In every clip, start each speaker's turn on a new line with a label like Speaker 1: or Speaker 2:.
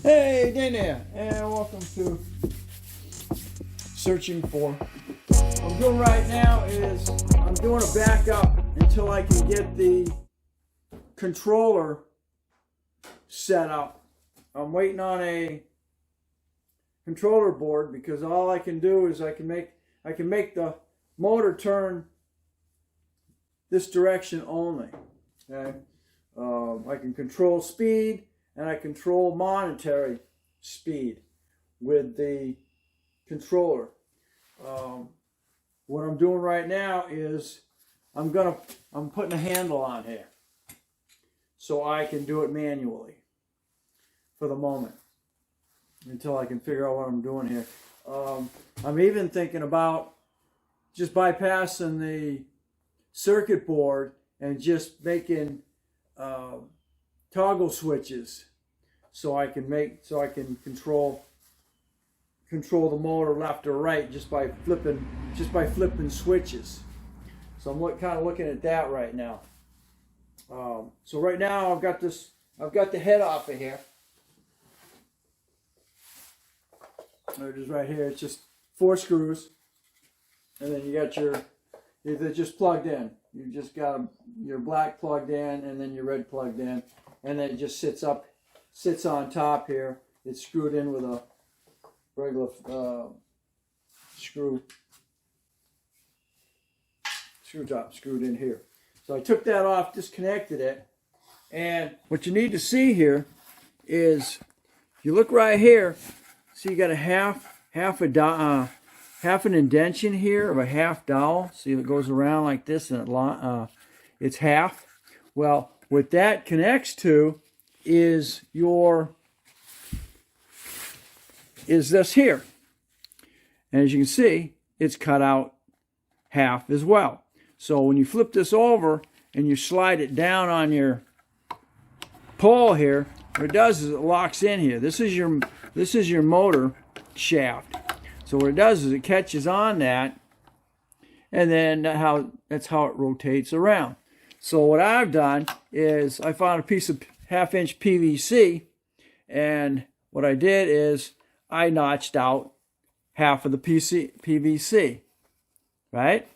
Speaker 1: Hey, Dana, and welcome to Searching For. What I'm doing right now is I'm doing a backup until I can get the controller set up. I'm waiting on a controller board because all I can do is I can make the motor turn this direction only. Okay, I can control speed. And I control monetary speed with the controller. What I'm doing right now is I'm putting a handle on here so I can do it manually for the moment until I can figure out what I'm doing here. I'm even thinking about just bypassing the circuit board and just making toggle switches so I can control the motor left or right just by flipping switches. So I'm kind of looking at that right now. So right now I've got the head off of here. It is right here. It's just 4 screws, and then you got they're just plugged in. You just got your black plugged in, and then your red plugged in. And then it just sits on top here. It's screwed in with a regular screw top screwed in here. So I took that off, disconnected it, and what you need to see here is, if you look right here, see you got a half an indentation here of a half dowel. See, it goes around like this, and it's half. Well, what that connects to is this here. And as you can see, it's cut out half as well. So when you flip this over and you slide it down on your pole here, what it does is it locks in here. This is your motor shaft. So what it does is it catches on that, and then that's how it rotates around. So what I've done is I found a piece of 1/2-inch PVC, and what I did is I notched out half of the PVC, right?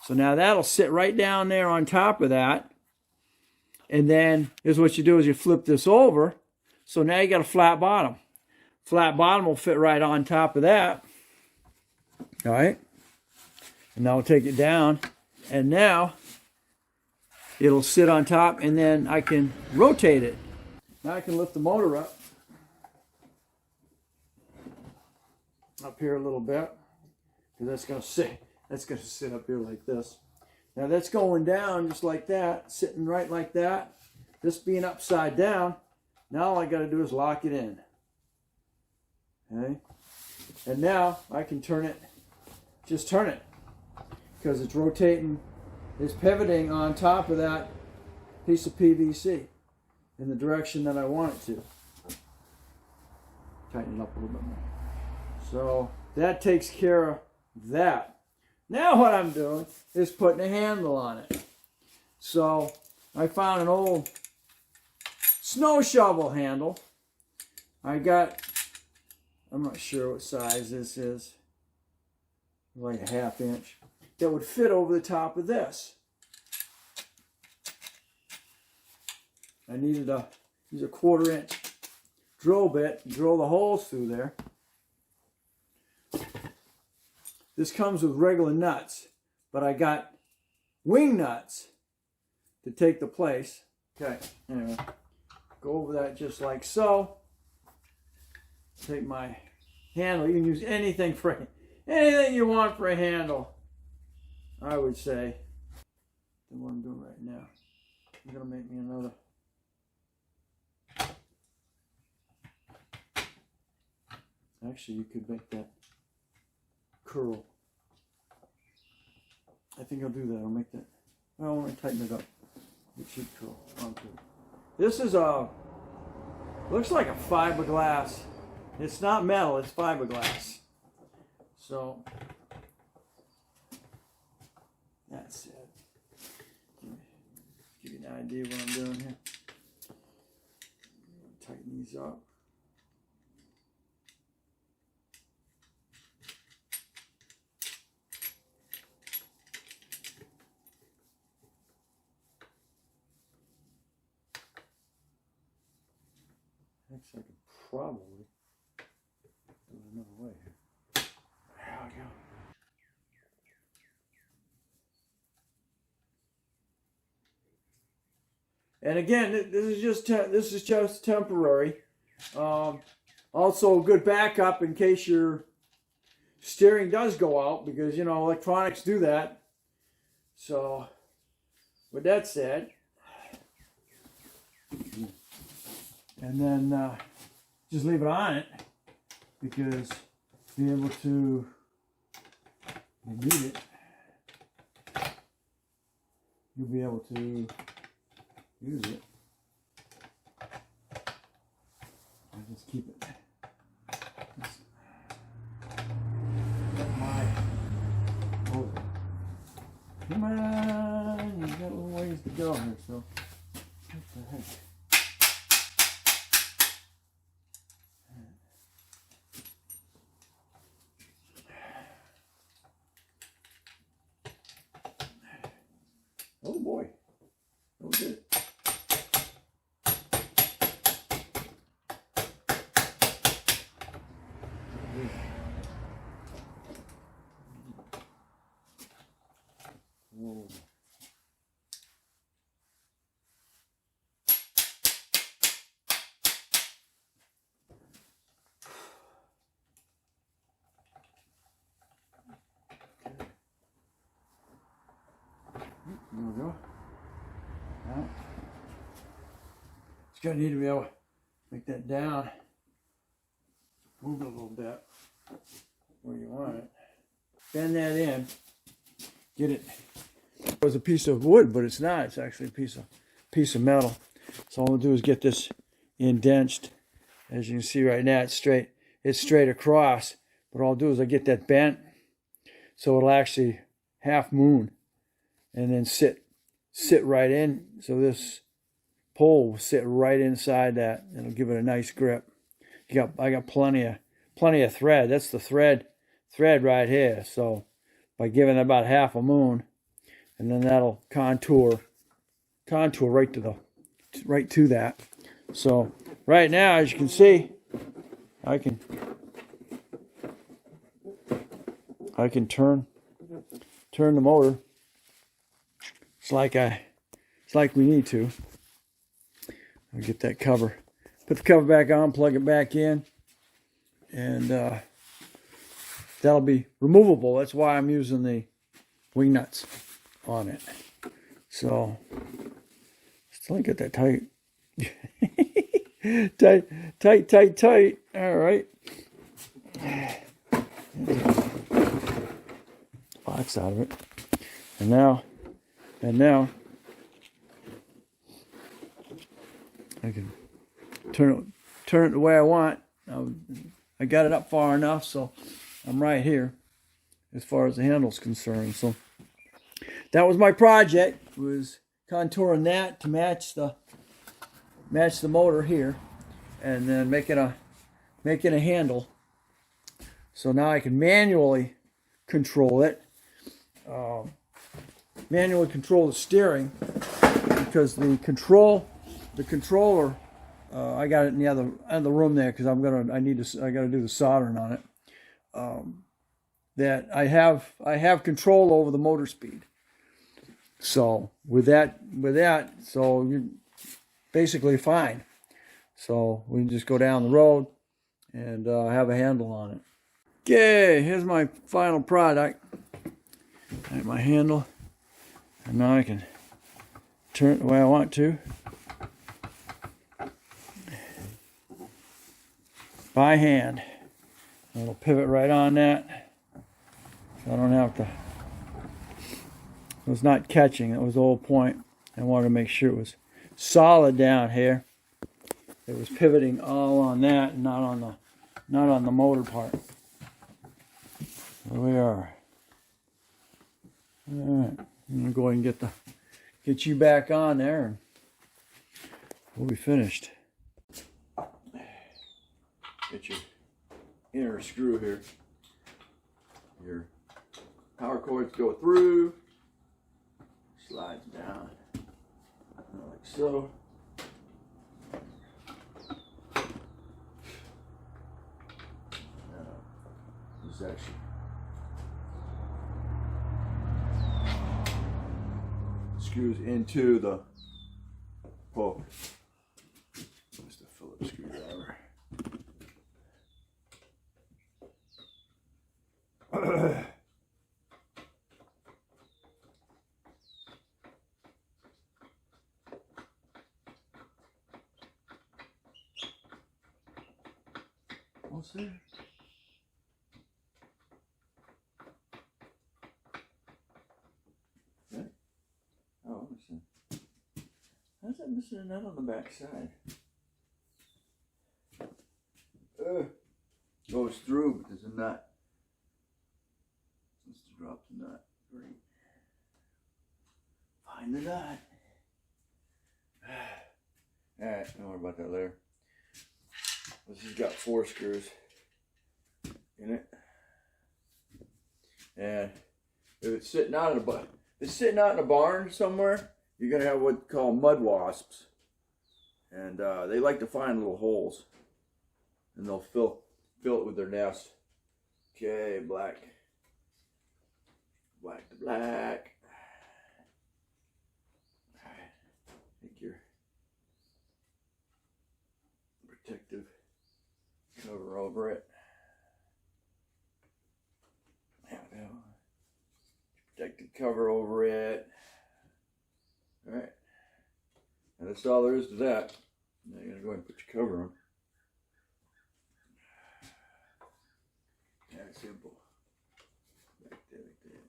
Speaker 1: So now that'll sit right down there on top of that, and then here's what you do is you flip this over. So now you got a flat bottom. Flat bottom will fit right on top of that, all right? And now I'll take it down, and now it'll sit on top, and then I can rotate it. Now I can lift the motor up here a little bit, because that's going to sit up here like this. Now that's going down just like that, sitting right like that. This being upside down, now all I got to do is lock it in. Okay? And now I can turn it, because it's rotating. Is pivoting on top of that piece of PVC in the direction that I want it to. Tighten it up a little bit more. So that takes care of that. Now what I'm doing is putting a handle on it. So I found an old snow shovel handle. I'm not sure what size this is. Like a 1/2 inch. That would fit over the top of this. I needed to use a 1/4 inch drill bit and drill the holes through there. This comes with regular nuts, but I got wing nuts to take the place. Okay, anyway, go over that just like so. Take my handle. You can use anything you want for a handle, I would say. That's what I'm doing right now. I'm going to make me another. Actually, you could make that curl. I think I'll do that. I'll make that. I want to tighten it up. It should curl onto it. This is looks like a fiberglass. It's not metal, it's fiberglass. So, that's it. Give you an idea of what I'm doing here. Tighten these up. Actually, I could probably do it another way here. There we go. And again, this is just temporary. Also, a good backup in case your steering does go out, because electronics do that. So, with that said, and then just leave it on it, because be able to need it. You'll be able to use it. I just keep it. Come on, you got a little ways to go here, so what the heck? Oh boy, that was it. Whoa. There we go. Now, just gonna need to be able to make that down, move it a little bit where you want it. Bend that in. Get it. It was a piece of wood, but it's not. It's actually a piece of metal. So all I'll do is get this indented. As you can see right now, it's straight. It's straight across. But all I'll do is I get that bent, so it'll actually half moon, and then sit right in. So this pole will sit right inside that. It'll give it a nice grip. I got plenty of thread. That's the thread right here. So by giving it about half a moon, and then that'll contour right to that. So right now, as you can see, I can turn the motor. It's like we need to. I'll get that cover, put the cover back on, plug it back in, and that'll be removable. That's why I'm using the wing nuts on it. So still get that tight. tight. All right. Box out of it. And now I can turn it the way I want. I got it up far enough, so I'm right here as far as the handle's concerned. So that was my project, was contouring that to match the motor here, and then making a handle. So now I can manually control it. Manually control the steering, because the controller, I got it in the other room there, because I got to do the soldering on it. That I have control over the motor speed. So with that, so you're basically fine. So we can just go down the road and have a handle on it. Okay, here's my final product. I have my handle, and now I can turn it the way I want to. By hand. It'll pivot right on that. So I don't have to. It was not catching. That was the whole point. I wanted to make sure it was solid down here. It was pivoting all on that, and not on the motor part. There we are. All right. I'm gonna go ahead and get you back on there, and we'll be finished. Get your inner screw here. Your power cords go through. Slides down like so. This actually screws into the hook. Just a Phillips screwdriver. What's there? Okay. Oh, listen. How's that missing a nut on the back side? Goes through, but there's a nut. Let's drop the nut. Great. Find the nut. Alright, don't worry about that later. This has got 4 screws in it. And if it's sitting out in a barn somewhere, you're gonna have what's called mud wasps. And they like to find little holes. And they'll fill it with their nest. Okay, black to black. Alright, take your protective cover over it. There we go. Protective cover over it. Alright. And that's all there is to that. Now you're going to go ahead and put your cover on. That's simple. Like that, like that.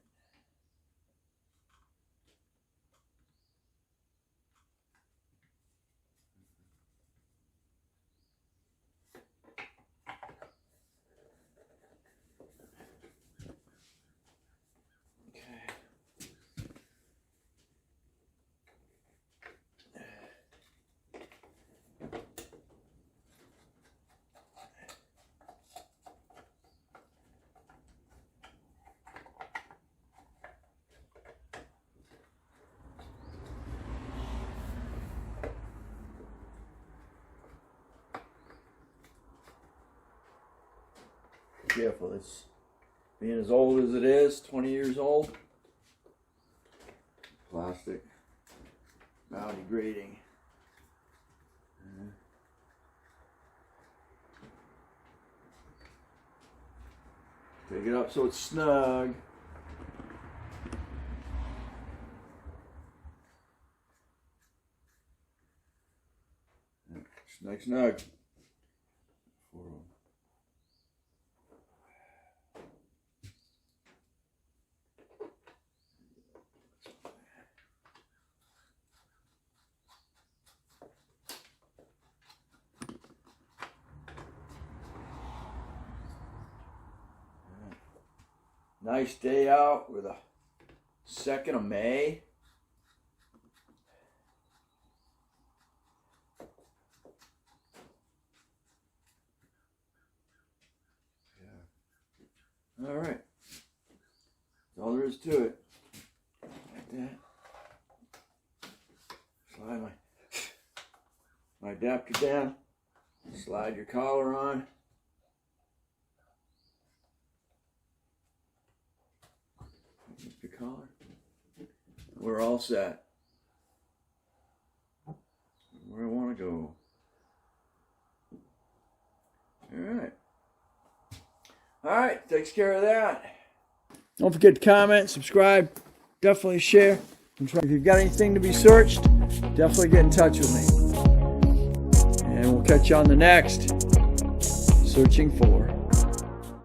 Speaker 1: Careful, it's being as old as it is, 20 years old. Plastic, biodegrading. Take it up so it's snug. Snug, snug. Nice day out with a 2nd of May. Yeah. All right. That's all there is to it. Like that. Slide my adapter down. Slide your collar on. Your collar. We're all set. Where I want to go. All right, takes care of that. Don't forget to comment, subscribe, definitely share. If you've got anything to be searched, definitely get in touch with me. And we'll catch you on the next Searching For.